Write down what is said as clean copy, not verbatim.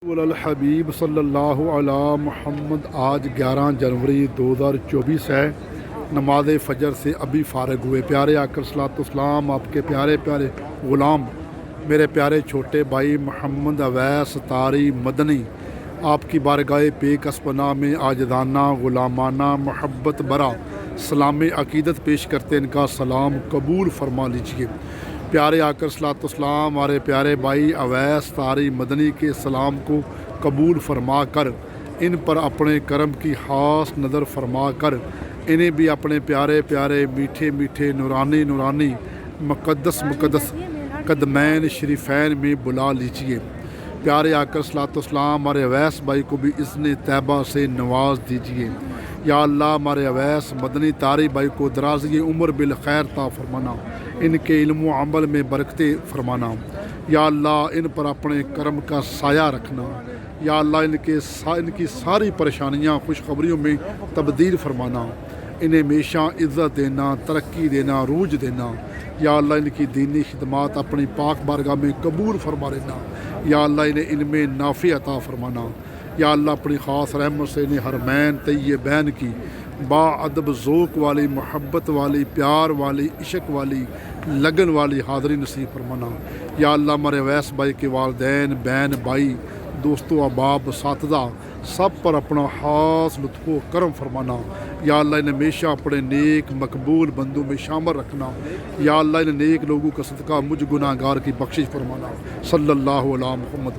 الحبیب صلی اللہ علیہ محمد۔ آج 11 جنوری 2024 ہے۔ نماز فجر سے ابھی فارغ ہوئے۔ پیارے آقا صلی اللہ علیہ وسلم، آپ کے پیارے پیارے غلام، میرے پیارے چھوٹے بھائی محمد اویس طاری مدنی، آپ کی بارگاہ پیک اسپنا میں عاجزانہ غلامانہ محبت برا سلام عقیدت پیش کرتے ان کا سلام قبول فرما لیجیے۔ پیارے آقا صلی اللہ علیہ وسلم ہمارے پیارے بھائی اویس طاری مدنی کے سلام کو قبول فرما کر ان پر اپنے کرم کی خاص نظر فرما کر انہیں بھی اپنے پیارے پیارے میٹھے میٹھے نورانی نورانی مقدس مقدس قدمین شریفین میں بلا لیجیے۔ پیارے آقا صلی اللہ علیہ وسلم ہمارے اویس بھائی کو بھی اذن طیبہ سے نواز دیجیے۔ یا اللہ ہمارے اویس مدنی طاری بھائی کو درازی عمر بالخیر عطا فرمانا، ان کے علم و عمل میں برکتیں فرمانا۔ یا اللہ ان پر اپنے کرم کا سایہ رکھنا۔ یا اللہ ان کی ساری پریشانیاں خوشخبریوں میں تبدیل فرمانا، انہیں ہمیشہ عزت دینا، ترقی دینا، عروج دینا۔ یا اللہ ان کی دینی خدمات اپنی پاک بارگاہ میں قبول فرما لینا۔ یا اللہ انہیں علم نافع عطا فرمانا۔ یا اللہ اپنی خاص رحمت سے انہیں حرمین طیبین کی با ادب ذوق والی، محبت والی، پیار والی، عشق والی، لگن والی حاضری نصیب فرمانا۔ یا اللہ ہمارے اویس بھائی کے والدین، بہن، بھائی، دوستوں، احباب، اساتذہ سب پر اپنا خاص لطف و کرم فرمانا۔ یا اللہ انہیں ہمیشہ اپنے نیک مقبول بندوں میں شامل رکھنا۔ یا اللہ انہیں نیک لوگوں کا صدقہ مجھ گناہ گار کی بخشش فرمانا۔ صلی اللہ علیہ محمد۔